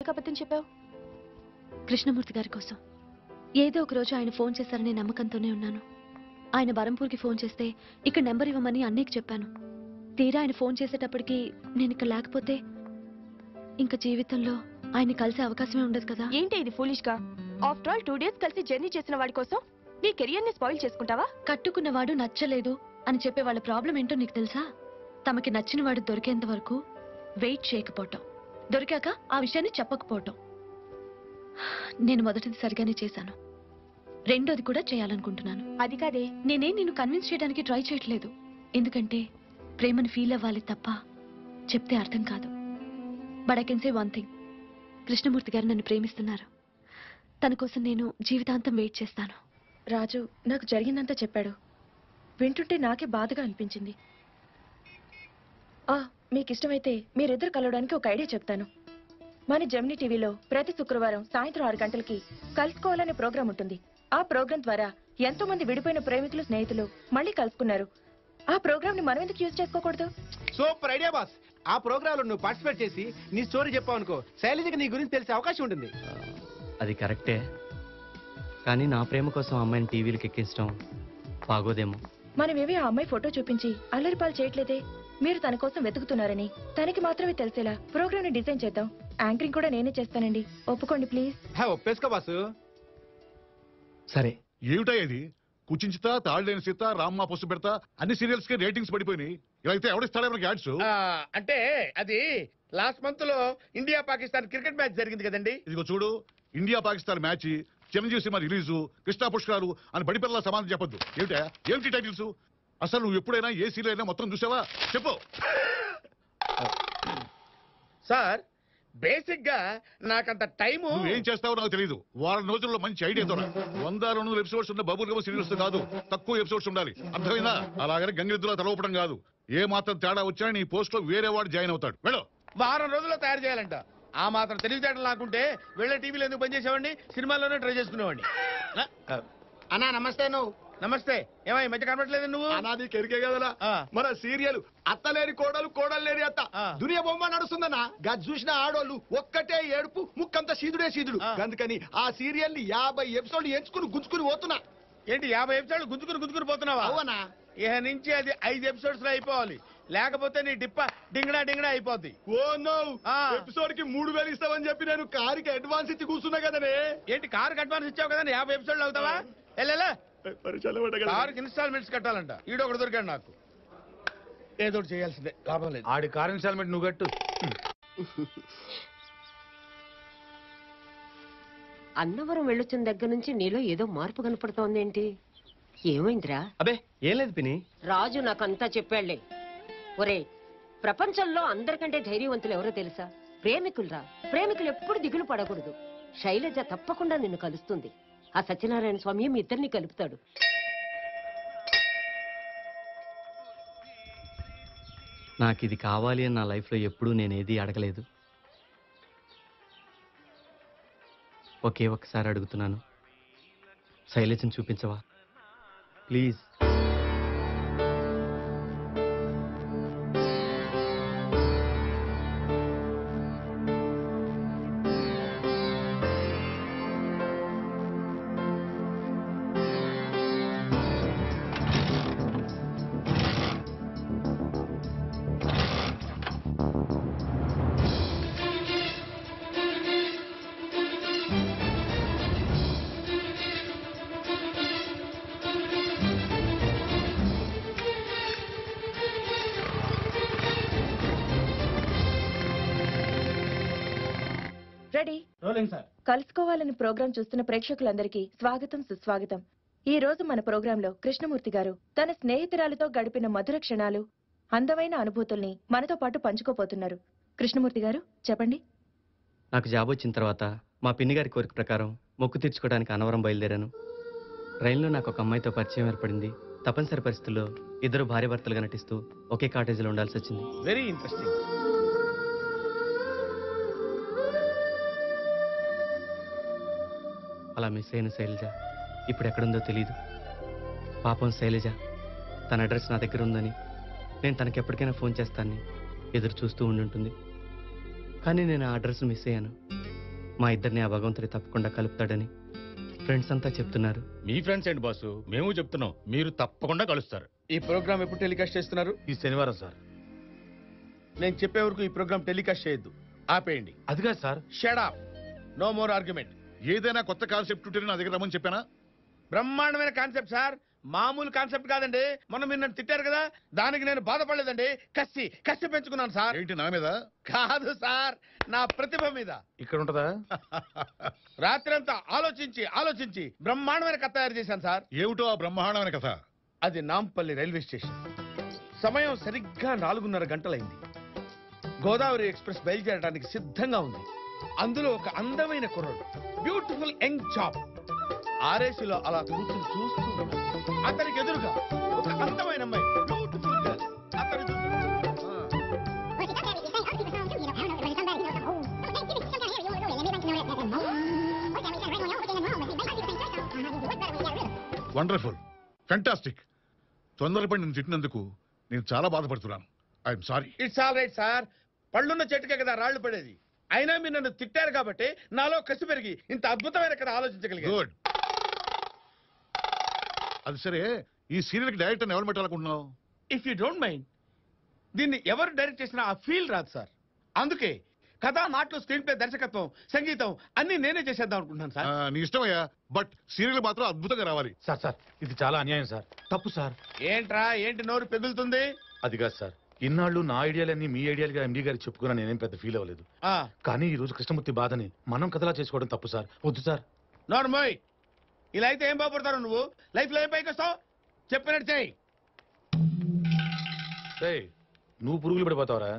ఎందుకు అబద్ధం చెప్పావు? కృష్ణమూర్తి గారి కోసం. ఏదో ఒక రోజు ఆయన ఫోన్ చేశారనే నమ్మకంతోనే ఉన్నాను. ఆయన బరంపూర్కి ఫోన్ చేస్తే ఇక్కడ నెంబర్ ఇవ్వమని అన్నయ్యకి చెప్పాను. తీరా ఆయన ఫోన్ చేసేటప్పటికి నేను ఇక్కడ లేకపోతే ఇంకా జీవితంలో ఆయన కలిసే అవకాశమే ఉండదు కదా. ఏంటి ఇది ఫూలిష్ గా? ఆఫ్టర్ ఆల్ 2 days కలిసి జర్నీ చేసిన వాడి కోసం నీ కెరియర్ ని స్పాయిల్ చేసుకుంటావా? కట్టుకున్నవాడు నచ్చలేదు అని చెప్పే వాళ్ళ ప్రాబ్లం ఏంటో నీకు తెలుసా? తమకి నచ్చిన వాడు దొరికేంత వరకు వెయిట్ చేయకపోవటం, దొరికాక ఆ విషయాన్ని చెప్పకపోవటం. నేను మొదటిది సరిగానే చేశాను, రెండోది కూడా చేయాలనుకుంటున్నాను. అది కాదే, నేనే నిన్ను కన్విన్స్ చేయడానికి ట్రై చేయట్లేదు. ఎందుకంటే ప్రేమను ఫీల్ అవ్వాలి తప్ప చెప్తే అర్థం కాదు. But I can say one thing, Krishnamurthy గారు నన్ను ప్రేమిస్తున్నారు. తన కోసం నేను జీవితాంతం వెయిట్ చేస్తాను. రాజు నాకు జరిగిందంతా చెప్పాడు. వింటుంటే నాకే బాధగా అనిపించింది. మీకు ఇష్టమైతే మీరిద్దరు కలవడానికి ఒక ఐడియా చెప్తాను. మన జెమినీ టీవీలో ప్రతి శుక్రవారం సాయంత్రం 6 గంటలకి కలుసుకోవాలనే ప్రోగ్రాం ఉంటుంది. ఆ ప్రోగ్రాం ద్వారా ఎంతో మంది విడిపోయిన ప్రేమికులు, స్నేహితులు మళ్ళీ కలుసుకున్నారు. ఆ ప్రోగ్రామ్ ని మనం ఎందుకు యూజ్ చేసుకోకూడదు? Super idea boss. ఆ ప్రోగ్రామ్ లో నువ్వు పార్టిసిపేట్ చేసి నీ స్టోరీ చెప్పావు అనుకో, శైలజకి నీ గురించి తెలిసే అవకాశం ఉంటుంది. అది కరెక్టే, కానీ నా ప్రేమ కోసం అమ్మాయిని టీవీలకు ఎక్కించడం బాగోదేమో. మనమేవి ఆ అమ్మాయి ఫోటో చూపించి అల్లరిపాలు చేయట్లేదే. మీరు తన కోసం వెతుకుతున్నారని తనకి మాత్రమే తెలిసేలా ప్రోగ్రామ్ ని డిజైన్ చేద్దాం. యాంకరింగ్ కూడా నేనే చేస్తానండి, ఒప్పుకోండి ప్లీజ్. ఒప్పేసుకో బాసు. సరే. ఏమిటా ఇది? కుచించిత, తాళ్ళేని సీత, రామ్మ పసు పెడతా అన్ని సీరియల్స్ కి రేటింగ్స్ పడిపోయినాయి. ఇలా అయితే ఎవడిస్తాడే మనకి యాడ్స్? అంటే అది లాస్ట్ మంత్ లో ఇండియా పాకిస్తాన్ క్రికెట్ మ్యాచ్ జరిగింది కదండి. ఇదిగో చూడు, India Pakistan match, Chiranjeevi cinema release, Krishna పుష్కరాలు అని బడి పిల్లల సమాధానం చెప్పొద్దు. ఏమిటా ఏమిటి టైటిల్స్? అసలు నువ్వు ఎప్పుడైనా ఏ సీరియల్ అయినా మొత్తం చూసావా? చెప్పు. సార్ బేసిక్ గా నాకంత టైము. నువ్వేం చేస్తావో నాకు తెలియదు. వారం రోజుల్లో మంచి ఐడియా దొరా. 100-200 ఎపిసోడ్స్ ఉన్న బబుల్ గమ్ సీరియల్స్ కాదు, తక్కువ ఎపిసోడ్స్ ఉండాలి. అర్థమైందా? అలాగని గంగిరెద్దులా తలవపడం కాదు. ఏ మాత్రం తేడా వచ్చినా నీ పోస్ట్ లో వేరే వాడు జాయిన్ అవుతాడు. వెళ్ళు. వారం రోజుల్లో తయారు చేయాలంట. ఆ మాత్రం తెలివితేటలు నాకుంటే వెళ్ళే టీవీలో ఎందుకు పనిచేసేవాడిని, సినిమాల్లోనే ట్రై చేసుకునేవాడిని. అన్నా నమస్తే. నువ్వు నమస్తే. ఏమై మధ్య కనబడలేదు నువ్వు? అనాది కెరికే కదలా మన సీరియల్ అత్తలేని కోడలు, కోడలు లేని అత్త, దునియా బొమ్మ నడుస్తుందన్నా. గది చూసిన ఆడోళ్ళు ఒక్కటే ఏడుపు, ముక్కంతా సీదుడే సీదుడు. అందుకని ఆ సీరియల్ ని 50 ఎపిసోడ్లు ఎంచుకుని గుంజుకుని పోతున్నా. ఏంటి 50 ఎపిసోడ్లు గుంజుకుని పోతున్నావా? అవునా? ఇక నుంచి అది 5 ఎపిసోడ్స్ లో అయిపోవాలి, లేకపోతే నీ డిప్ప డింగడా అయిపోద్ది. ఓ నో, ఎపిసోడ్ కి 3000 ఇస్తావని చెప్పి నేను కారుకి అడ్వాన్స్ ఇచ్చి కూర్చున్నా కదనే. ఏంటి కారుకి అడ్వాన్స్ ఇచ్చావు కదా, 50 ఎపిసోడ్లు అవుతావా? వెళ్ళలే, కారుకి ఇన్స్టాల్మెంట్స్ కట్టాలంట. ఈడొకటి దొరికాడు నాకు. ఏదో చేయాల్సిందే, లాభం లేదు. ఆడి కారు ఇన్స్టాల్మెంట్ నువ్వు కట్టు. అన్నవరం వెళ్ళొచ్చిన దగ్గర నుంచి నీలో ఏదో మార్పు కనపడుతోందేంటి? ఏమైందిరా? అబే ఏం లేదు పిని. రాజు నాకంతా చెప్పాళ్లే. ఒరే, ప్రపంచంలో అందరికంటే ధైర్యవంతులు ఎవరో తెలుసా? ప్రేమికులరా. ప్రేమికులు ఎప్పుడు దిగులు పడకూడదు. శైలజ తప్పకుండా నిన్ను కలుస్తుంది. ఆ సత్యనారాయణ స్వామి మీ ఇద్దరిని కలుపుతాడు. నాకు ఇది కావాలి అని నా లైఫ్లో ఎప్పుడూ నేనేది అడగలేదు. ఒకే ఒక్కసారి అడుగుతున్నాను, శైలజని చూపించవా ప్లీజ్? రెడీ? Rolling sir. కలుసుకోవాలని ప్రోగ్రాం చూస్తున్న ప్రేక్షకులందరికీ స్వాగతం, సుస్వాగతం. ఈ రోజు మన ప్రోగ్రాంలో కృష్ణమూర్తి గారు తన స్నేహితురాలతో గడిపిన మధుర క్షణాలు, అందమైన అనుభూతుల్ని మనతో పాటు పంచుకోపోతున్నారు. కృష్ణమూర్తి గారు చెప్పండి. నాకు జాబ్ వచ్చిన తర్వాత మా పిన్ని గారి కోరిక ప్రకారం మొక్కు తీర్చుకోవడానికి అన్నవరం బయలుదేరాను. ట్రైన్లో నాకు ఒక అమ్మాయితో పరిచయం ఏర్పడింది. తప్పనిసరి పరిస్థితుల్లో ఇద్దరు భార్యాభర్తలుగా నటిస్తూ ఒకే కాటేజీలో ఉండాల్సి వచ్చింది. Very interesting. అలా మిస్ అయిన శైలజ ఇప్పుడు ఎక్కడుందో తెలీదు. పాపం శైలజ తన అడ్రస్ నా దగ్గర ఉందని, నేను తనకి ఎప్పటికైనా ఫోన్ చేస్తానని ఎదురు చూస్తూ ఉండుంటుంది. కానీ నేను ఆ అడ్రస్ మిస్ అయ్యాను. మా ఇద్దరిని ఆ భగవంతుడి తప్పకుండా కలుపుతాడని ఫ్రెండ్స్ అంతా చెప్తున్నారు. మీ ఫ్రెండ్స్ ఏంటి బాసు, మేము చెప్తున్నాం, మీరు తప్పకుండా కలుస్తారు. ఈ ప్రోగ్రామ్ ఎప్పుడు టెలికాస్ట్ చేస్తున్నారు? ఈ శనివారం సార్. నేను చెప్పే వరకు ఈ ప్రోగ్రామ్ టెలికాస్ట్ చేయొద్దు, ఆపేయండి. అది కాదు sir. Shut up, no more argument. ఏదైనా కొత్త కాన్సెప్ట్ ఉంటే నా దగ్గర రమ్మని చెప్పానా? బ్రహ్మాండమైన కాన్సెప్ట్ సార్, మామూలు కాన్సెప్ట్ కాదండి. మొన్న మీరు నన్ను తిట్టారు కదా, దానికి నేను బాధపడలేదండి, కసి పెంచుకున్నాను సార్. ఏంటి నా మీద? కాదు సార్, నా ప్రతిభ మీద. ఇక్కడ ఉంటదా? రాత్రంతా ఆలోచించి బ్రహ్మాండమైన కథ తయారు చేశాను సార్. ఏమిటో ఆ బ్రహ్మాండమైన కథ? అది నాంపల్లి రైల్వే స్టేషన్. సమయం సరిగ్గా 4:30 గంటలైంది. గోదావరి ఎక్స్ప్రెస్ బయలుదేరడానికి సిద్ధంగా ఉంది. అందులో ఒక అందమైన కుర్రాడు, బ్యూటిఫుల్ యంగ్ చాప్ ఆర్ఏసీలో అలా కూర్చుని చూస్తూ ఉన్నాడు. అతనికి ఎదురుగా ఒక అందమైన అమ్మాయి, బ్యూటిఫుల్ గర్ల్. అతను వండర్ఫుల్, ఫెంటాస్టిక్. తొందరపడి నేను తిట్టినందుకు నేను చాలా బాధపడుతున్నాను. I'm sorry. It's all right sir. పళ్ళున్న చెట్టుకే కదా రాళ్లు పడేది. అయినా మీరు నన్ను తిట్టారు కాబట్టి నాలో కసి పెరిగి ఇంత అద్భుతమైన కథ ఆలోచించగలిగాను. గుడ్. అది సరే, ఈ సీరియల్కి డైరెక్టర్ ఎవరు పెట్టాలనుకుంటున్నావు? ఇఫ్ యూ డోంట్ మైండ్, దీన్ని ఎవరు డైరెక్ట్ చేసినా ఆ ఫీల్ రాదు సార్. అందుకే కథ, మాటలు, స్క్రీన్ ప్లే, దర్శకత్వం, సంగీతం అన్ని నేనే చేసేద్దాం అనుకుంటున్నాను సార్. నీ ఇష్టమయ్యా, బట్ సీరియల్ మాత్రం అద్భుతంగా రావాలి. సార్ సార్, ఇది చాలా అన్యాయం సార్, తప్పు సార్. ఏంటి నోరు పెగులుతుంది? అది కాదు సార్, ఇన్నాళ్ళు నా ఐడియాలన్నీ మీ ఐడియాలుగా ఎండి గారికి చెప్పుకున్నా నేనేం పెద్ద ఫీల్ అవ్వలేదు. కానీ ఈ రోజు కృష్ణమూర్తి బాధని మనం కథలా చేసుకోవడం తప్పు సార్. వద్దు సార్. నోర్మోయ్, ఇలా అయితే ఏం బాగుపడతారు నువ్వు? లైఫ్ లో ఏం పైకి వస్తావు? చెప్పినట్టు చెయ్యి. నువ్వు పురుగులు పడిపోతావరా?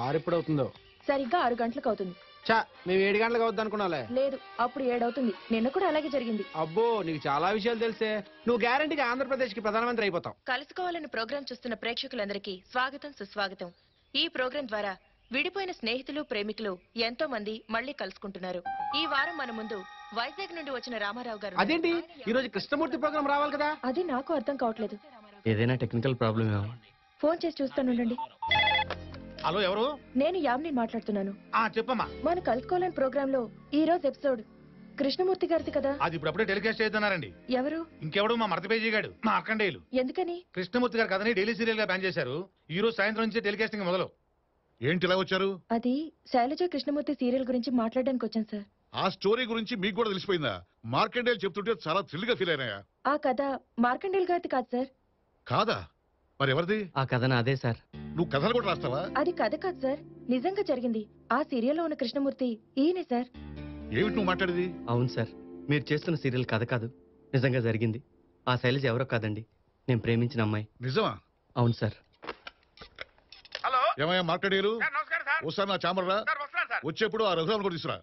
ఆరెప్పుడవుతుందో? సరిగ్గా 6 గంటలకు అవుతుంది. చా, మేము 7 గంటలకు అవుద్ది అనుకున్నాలే. లేదు, అప్పుడు 7 అవుతుంది. నిన్న కూడా అలాగే జరిగింది. అబ్బో, నీకు చాలా విషయాలు తెలిసే. నువ్వు గ్యారంటీగా ఆంధ్రప్రదేశ్ కి ప్రధానమంత్రి అయిపోతావు. కలుసుకోవాలని ప్రోగ్రాం చూస్తున్న ప్రేక్షకులందరికీ స్వాగతం, సుస్వాగతం. ఈ ప్రోగ్రాం ద్వారా విడిపోయిన స్నేహితులు, ప్రేమికులు ఎంతో మంది మళ్ళీ కలుసుకుంటున్నారు. ఈ వారం మన ముందు వైజాగ్ నుండి వచ్చిన రామారావు గారు. అదేంటి ఈ రోజు కృష్ణమూర్తి ప్రోగ్రాం రావాలి కదా? అది నాకు అర్థం కావట్లేదు. ఏదైనా టెక్నికల్ ప్రాబ్లం ఏమో. ఫోన్ చేసి చూస్తానుండండి. హలో, ఎవరు? నేను యామిని మాట్లాడుతున్నాను. చెప్పమ్మా. మన కలుసుకోవాలని ప్రోగ్రాం లో ఈ రోజు ఎపిసోడ్ కృష్ణమూర్తి గారిది కదా? అది ఇప్పుడు అప్పుడే టెలికాస్ట్ చేస్తున్నారండి. ఎవరు? ఇంకెవడు, మా మరత పేజీ గాడు, మా అక్కండేయులు. ఎందుకని? కృష్ణమూర్తి గారు కథని డైలీ సీరియల్ గా బ్యాన్ చేశారు. ఈ రోజు సాయంత్రం నుంచి టెలికాస్టింగ్ మొదలు. ఏంటి ఇలా వచ్చారు? అది శైలజ కృష్ణమూర్తి సీరియల్ గురించి మాట్లాడడానికి వచ్చాను సార్. ఆ స్టోరీ గురించి మీకు కూడా తెలిసిపోయిందా? మార్కండేయులు చెప్తుంటే చాలా థ్రిల్ గా ఫీల్ అయినాయా? ఆ కథ మార్కండేయులు గారిది కాదు సార్. కాదా? మరి ఎవరిది? ఆ కథ నాదే సార్. నువ్వు కథలు కూడా రాస్తావా? అది కథ కాదు సార్, నిజంగా జరిగింది. ఆ సీరియల్లో ఉన్న కృష్ణమూర్తి ఈయనే సార్. ఏమిటి నువ్వు మాట్లాడేది? అవును సార్, మీరు చేస్తున్న సీరియల్ కథ కాదు, నిజంగా జరిగింది. ఆ శైలజ ఎవరో కాదండి, నేను ప్రేమించిన అమ్మాయి. నిజమా? అవును సార్. హలో, ఏమయ్యా మార్కండేయులు, నమస్కారం సార్. ఒకసారి నా ఛాంబర్ రా. వస్తున్నాను సార్. వచ్చేప్పుడు ఆ రఘురాలు కూడా తీసురా.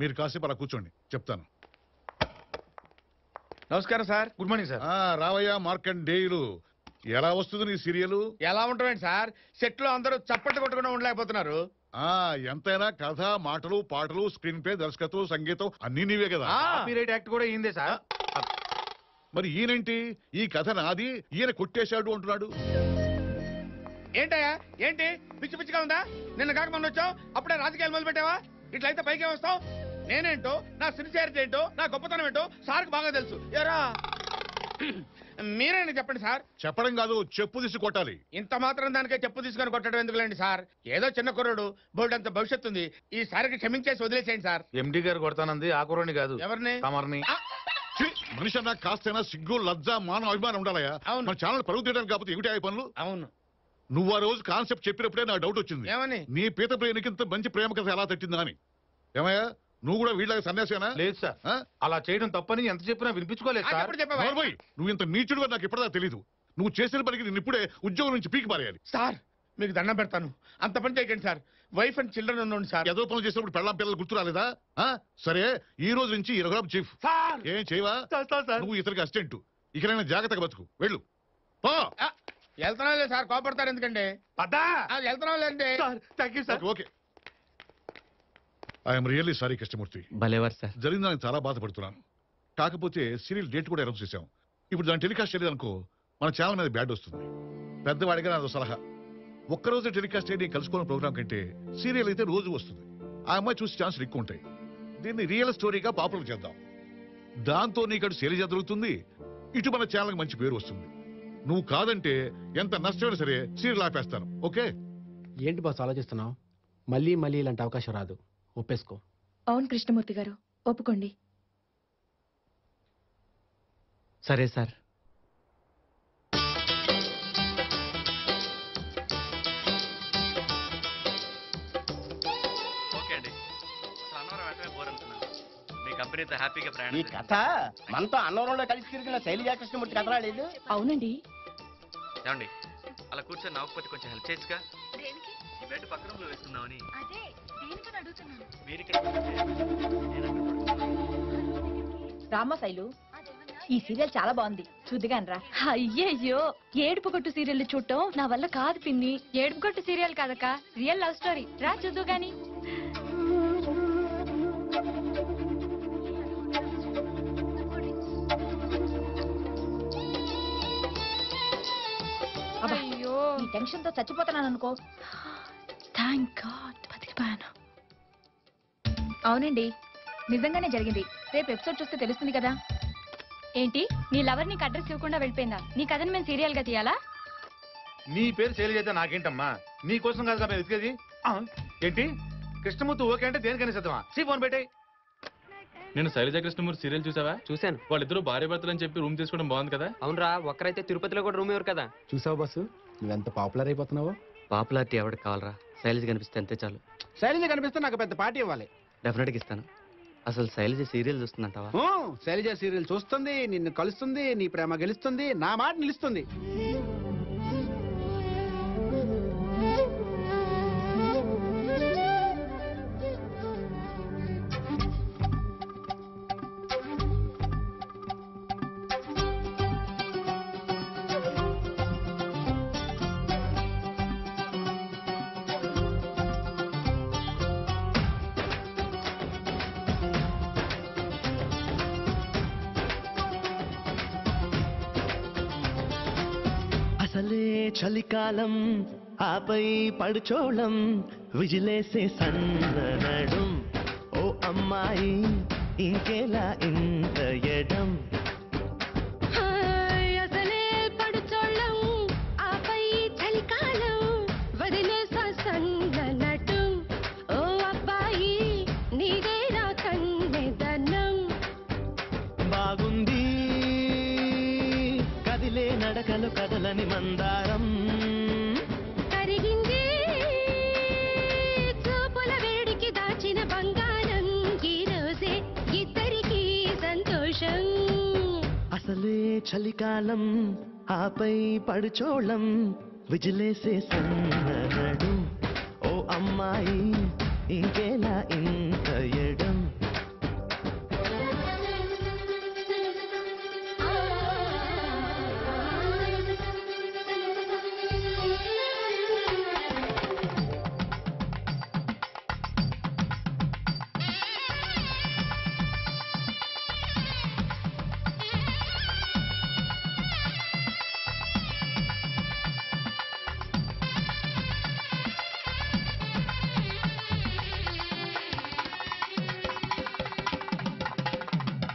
మీరు కాసేపు అలా కూర్చోండి, చెప్తాను. నమస్కారం సార్. Good morning sir. రావయ్యా మార్కండేయులు, ఎలా వస్తుంది నీ సీరియల్? ఎలా ఉంటామేంటి సార్, సెట్ లో అందరూ చప్పట్లు కొట్టకుండా ఉండలేకపోతున్నారు. ఎంతైనా కథ, మాటలు, పాటలు, స్క్రీన్ ప్లే, దర్శకత్వం, సంగీతం అన్ని నీవే కదా. కాపీరైట్ యాక్ట్ కూడా అయిందే సార్. మరి ఈయనేంటి ఈ కథ నాది, ఈయన కొట్టేశాడు అంటున్నాడు? ఏంటయ్యా, ఏంటి పిచ్చి పిచ్చిగా ఉందా? నిన్న కాక మొన్న వచ్చావు, అప్పుడే రాజకీయాలు మొదలు పెట్టావా? ఇట్లయితే పైకి వస్తావు. నేనేంటో, నా సిన్సియారిటీ ఏంటో, నా గొప్పతనం ఏంటో సార్కి బాగా తెలుసు. ఎరా మీరేనా చెప్పండి సార్. చెప్పడం కాదు, చెప్పు తీసి కొట్టాలి. ఇంత మాత్రం దానికే చెప్పు తీసుకొని కొట్టడం ఎందుకులేండి సార్. ఏదో చిన్న కుర్రాడు, బోర్డు అంత భవిష్యత్తు ఉంది. ఈసారికి క్షమించేసి వదిలేసేయండి సార్. ఎండి గారు కొడతానంది ఆ కుర్రని కాదు. ఎవరిని? తమర్ని. మనిషి అన్నా కాస్తైనా సిగ్గు, లజ్జ, మానం, అభిమానం ఉండాలయా? అవును. మన ఛానల్ పరుగు తీయడానికి కాకపోతే ఏమిటి అయ్యే పనులు? అవును. నువ్వు ఆ రోజు కాన్సెప్ట్ చెప్పినప్పుడే నాకు డౌట్ వచ్చింది. ఏమని? నీ పీత ప్రేమికి ఇంత మంచి ప్రేమ కథ ఎలా తట్టిందా అని. ఏమయ్యా, నువ్వు కూడా వీళ్ళకి సన్యాసేనా? లేదు సార్, అలా చేయడం తప్పని ఎంత చెప్పినా వినిపించుకోలేదు సార్. చెప్పావా? నువ్వు ఇంత నీచుడుగా నాకు ఇప్పటిదా తెలీదు. నువ్వు చేసిన పనికి నేను ఇప్పుడే ఉద్యోగం నుంచి పీకి పారేయాలి. సార్ మీకు దండం పెడతాను, అంత పని చేయకండి సార్. వైఫ్ అండ్ చిల్డ్రన్ ఉండండి సార్. ఏదో పనులు చేసినప్పుడు పెళ్ళాం పిల్లలు గుర్తు రాలేదా? సరే, ఈ రోజు నుంచి ఈ రఘురామ్ చీఫ్. సార్ ఏం చేయవా? నువ్వు ఇతనికి అసిస్టెంట్. ఇకనైనా జాగ్రత్తగా బతుకు, వెళ్ళు. వెళ్తున్నాం లేదు సార్, కోపడతారు ఎందుకండి? వెళ్తున్నాం లేదండి. Okay. I'm really sorry Krishnamurthy. భలేవారు సార్. జరిగిందని చాలా బాధపడుతున్నాను. కాకపోతే సీరియల్ డేట్ కూడా అనౌన్స్ చేశాం. ఇప్పుడు దాన్ని టెలికాస్ట్ చేయలేదనుకో మన ఛానల్ మీద బ్యాడ్ వస్తుంది. పెద్దవాడిగా నాదో సలహా, ఒక్కరోజు టెలికాస్ట్ అయ్యి కలుసుకోవడం ప్రోగ్రామ్ కంటే సీరియల్ అయితే రోజు వస్తుంది. ఆ అమ్మాయి చూసి ఛాన్సులు ఎక్కువ ఉంటాయి. దీన్ని రియల్ స్టోరీగా పాపులర్ చేద్దాం. దాంతో నీకడు శైలజ దొరుకుతుంది, ఇటు మన ఛానల్కి మంచి పేరు వస్తుంది. నువ్వు కాదంటే ఎంత నష్టమైనా సరే సీరియల్ ఆపేస్తాను. ఓకే? ఏంటి బాస్ ఆలోచిస్తున్నావు? మళ్ళీ మళ్ళీ ఇలాంటి అవకాశం రాదు, ఒప్పేసుకో. అవును కృష్ణమూర్తి గారు, ఒప్పుకోండి. సరే సార్. ఓకే అండి. అన్నవరం వెంటనే బోర్ అనుకున్నాను. మీ కంపెనీతో హ్యాపీగా ఈ ప్రయాణం కథ మనతో అన్నవరంలో కలిసి తిరిగిన శైలజా కృష్ణమూర్తి కథ రాలేదు. అవునండి. ఏమండి అలా కూర్చొని నవ్వకపోతే కొంచెం హెల్ప్ చేయొచ్చుగా? ఈ బెడ్ పక్క రూమ్లో వేసుకుందామని. మీరు ఇక్కడ రామశైలు, ఈ సీరియల్ చాలా బాగుంది, చూద్దిగాని రా. అయ్యయ్యో, ఏడుపు కొట్టు సీరియల్ చూడటం నా వల్ల కాదు పిన్ని. ఏడుపు కొట్టు సీరియల్ కాదక్క, రియల్ లవ్ స్టోరీ. రా చూద్దు గాని. అయ్యో, ఈ టెన్షన్ తో చచ్చిపోతున్నాను అనుకో. థ్యాంక్ గాడ్ బతికిపోయాను. అవునండి, నిజంగానే జరిగింది. రేపు ఎపిసోడ్ చూస్తే తెలుస్తుంది కదా. ఏంటి, నీ లవర్ నీకు అడ్రస్ ఇవ్వకుండా వెళ్ళిపోయిందా? నీ కథను మేము సీరియల్ గా తీయాలా? నీ పేరు శైలజ అయితే నాకేంటమ్మా? నీ కోసం కాదు మేము వెతికేది. ఏంటి కృష్ణమూర్తి ఓకే అంటే దేనికైనా సిద్ధమా? ఫోన్ పెట్టాయి. నేను శైలజ కృష్ణమూర్తి సీరియల్ చూసావా? చూశాను. వాళ్ళిద్దరూ భార్య భర్తలు అని చెప్పి రూమ్ తీసుకోవడం బాగుంది కదా? అవునరా, ఒక్కరైతే తిరుపతిలో కూడా రూమ్ ఇవ్వరు కదా. చూసావు బస్సు, నువ్వెంత పాపులర్ అయిపోతున్నావో. పాపులారిటీ ఎవరికి కావాలరా? శైలజ కనిపిస్తే అంతే చాలు. శైలజ కనిపిస్తే నాకు పెద్ద పార్టీ ఇవ్వాలి. డెఫినెట్గా ఇస్తాను. అసలు శైలజ సీరియల్ చూస్తుందంటావా? శైలజ సీరియల్ చూస్తుంది, నిన్ను కలుస్తుంది, నీ ప్రేమ గెలుస్తుంది, నా మాట నిలుస్తుంది. అసలే చలికాలం ఆపై పడుచోళం విజిలేసే సన్ననడం ఓ అమ్మాయి ఇంకెలా ఇంత ఎడం అసలే పడుచోళ్ళం ఆపై చలికాలం వదిలేసా సన్ననటం ఓ అబ్బాయి నీదేరా కన్నెదనం బాగుంది కదిలే నడకలు కదలని మందారం కరిగింది చూపుల వేడికి దాచిన బంగారం ఈ రోజే ఇద్దరికి సంతోషం అసలే చలికాలం ఆపై పడుచోళం విజిలేసే సన్ననడు ఓ అమ్మాయి ఇంకెలా ఇంత ఎడ